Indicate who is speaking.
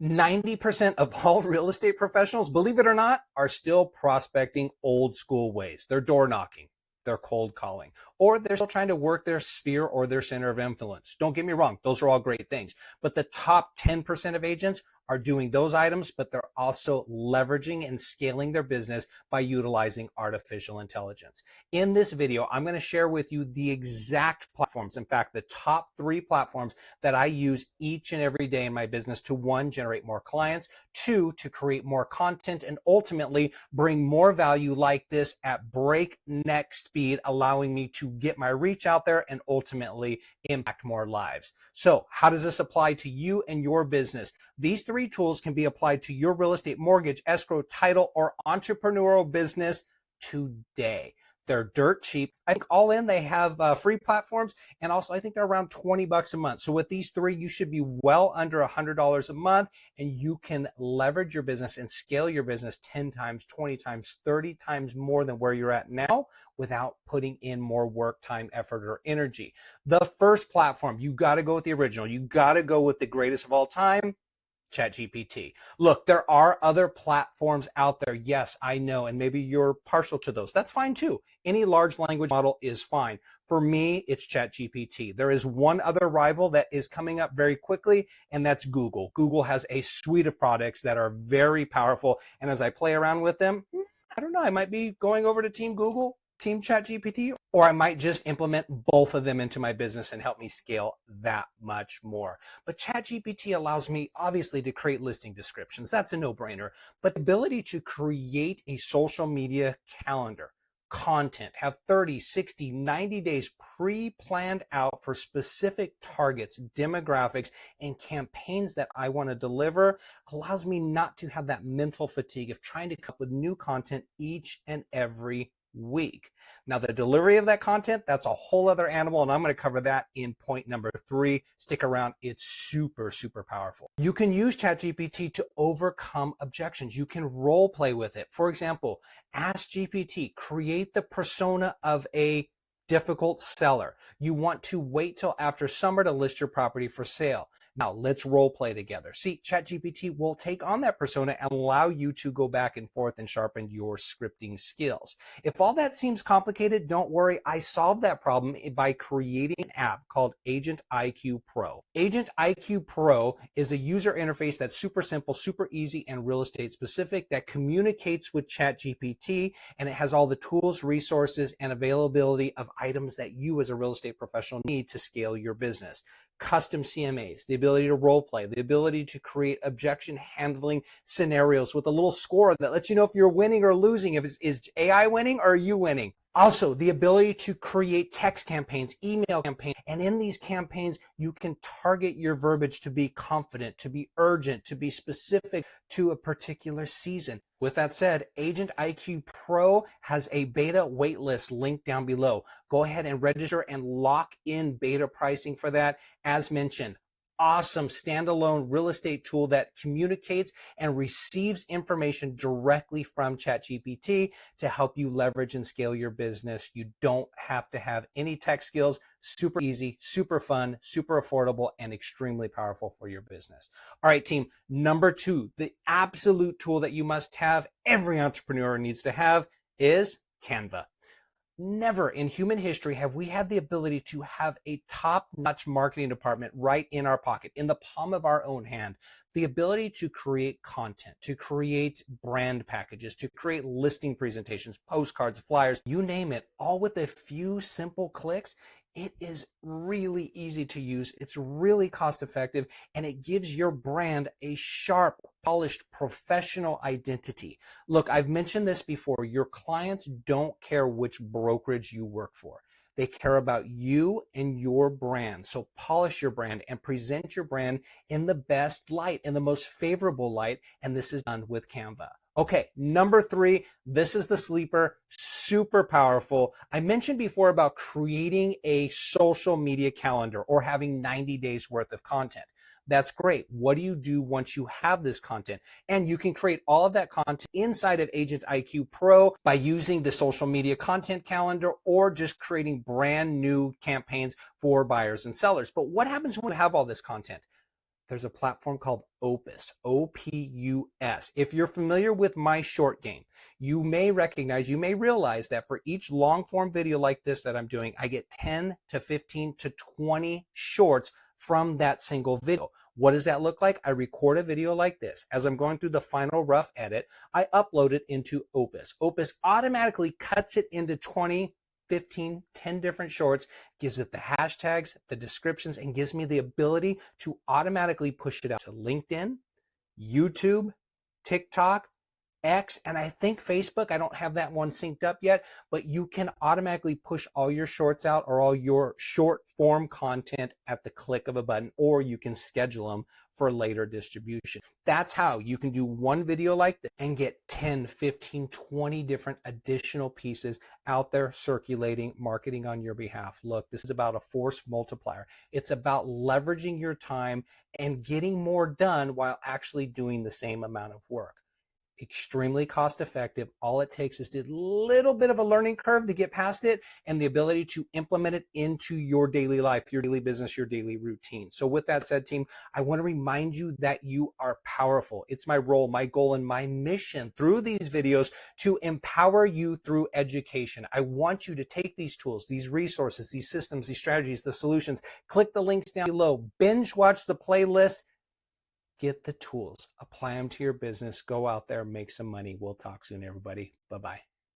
Speaker 1: 90% of all real estate professionals, believe it or not, are still prospecting old school ways. They're door knocking, they're cold calling, or they're still trying to work their sphere or their center of influence. Don't get me wrong, those are all great things. But the top 10% of agents are doing those items, but they're also leveraging and scaling their business by utilizing artificial intelligence. In this video, I'm going to share with you the exact platforms, in fact, the top 3 platforms that I use each and every day in my business to, 1, generate more clients, 2, to create more content, and ultimately bring more value like this at breakneck speed, allowing me to get my reach out there and ultimately impact more lives. So how does this apply to you and your business? These 3 tools can be applied to your real estate, mortgage, escrow, title, or entrepreneurial business today. They're dirt cheap. I think all in they have free platforms, and also I think they're around $20 a month. So with these 3, you should be well under $100 a month, and you can leverage your business and scale your business 10 times, 20 times, 30 times more than where you're at now without putting in more work, time, effort, or energy. The first platform, you got to go with the original. You got to go with the greatest of all time, ChatGPT. Look, there are other platforms out there. Yes, I know, and maybe you're partial to those. That's fine too. Any large language model is fine. For me, it's ChatGPT. There is one other rival that is coming up very quickly, and that's Google. Google has a suite of products that are very powerful, and as I play around with them, I don't know, I might be going over to Team Google, Team ChatGPT, or I might just implement both of them into my business and help me scale that much more. But ChatGPT allows me obviously to create listing descriptions. That's a no-brainer. But the ability to create a social media calendar, content, have 30, 60, 90 days pre-planned out for specific targets, demographics, and campaigns that I want to deliver allows me not to have that mental fatigue of trying to come up with new content each and every week. Now, the delivery of that content, that's a whole other animal, and I'm going to cover that in point number 3. Stick around. It's super, super powerful. You can use ChatGPT to overcome objections. You can role play with it. For example, ask GPT, create the persona of a difficult seller. You want to wait till after summer to list your property for sale. Now let's role play together. See, ChatGPT will take on that persona and allow you to go back and forth and sharpen your scripting skills. If all that seems complicated, don't worry. I solved that problem by creating an app called Agent IQ Pro. Agent IQ Pro is a user interface that's super simple, super easy, and real estate specific that communicates with ChatGPT, and it has all the tools, resources, and availability of items that you as a real estate professional need to scale your business. Custom CMAs, the ability to role play, the ability to create objection handling scenarios with a little score that lets you know if you're winning or losing, if is AI winning or are you winning. Also, the ability to create text campaigns, email campaigns, and in these campaigns, you can target your verbiage to be confident, to be urgent, to be specific to a particular season. With that said, Agent IQ Pro has a beta waitlist linked down below. Go ahead and register and lock in beta pricing for that. As mentioned, awesome standalone real estate tool that communicates and receives information directly from ChatGPT to help you leverage and scale your business. You don't have to have any tech skills. Super easy, super fun, super affordable, and extremely powerful for your business. All right, team, number 2, the absolute tool that you must have, every entrepreneur needs to have, is Canva. Never in human history have we had the ability to have a top-notch marketing department right in our pocket, in the palm of our own hand. The ability to create content, to create brand packages, to create listing presentations, postcards, flyers, you name it, all with a few simple clicks. It is really easy to use. It's really cost effective, and it gives your brand a sharp, polished, professional identity. Look, I've mentioned this before. Your clients don't care which brokerage you work for. They care about you and your brand. So polish your brand and present your brand in the best light, in the most favorable light. And this is done with Canva. Okay, number 3, this is the sleeper, super powerful. I mentioned before about creating a social media calendar or having 90 days worth of content. That's great. What do you do once you have this content? And you can create all of that content inside of Agent IQ Pro by using the social media content calendar or just creating brand new campaigns for buyers and sellers. But what happens when you have all this content? There's a platform called Opus, OPUS. If you're familiar with my short game, you may realize that for each long form video like this that I'm doing, I get 10 to 15 to 20 shorts from that single video. What does that look like? I record a video like this. As I'm going through the final rough edit, I upload it into Opus. Opus automatically cuts it into 20, 15, 10 different shorts, gives it the hashtags, the descriptions, and gives me the ability to automatically push it out to LinkedIn, YouTube, TikTok, X, and I think Facebook. I don't have that one synced up yet, but you can automatically push all your shorts out or all your short form content at the click of a button, or you can schedule them for later distribution. That's how you can do one video like this and get 10, 15, 20 different additional pieces out there circulating, marketing on your behalf. Look, this is about a force multiplier. It's about leveraging your time and getting more done while actually doing the same amount of work. Extremely cost effective. All it takes is a little bit of a learning curve to get past it and the ability to implement it into your daily life, your daily business, your daily routine. So with that said, team, I want to remind you that you are powerful. It's my role, my goal, and my mission through these videos to empower you through education. I want you to take these tools, these resources, these systems, these strategies, the solutions, click the links down below, binge watch the playlist, get the tools, apply them to your business, go out there, make some money. We'll talk soon, everybody. Bye-bye.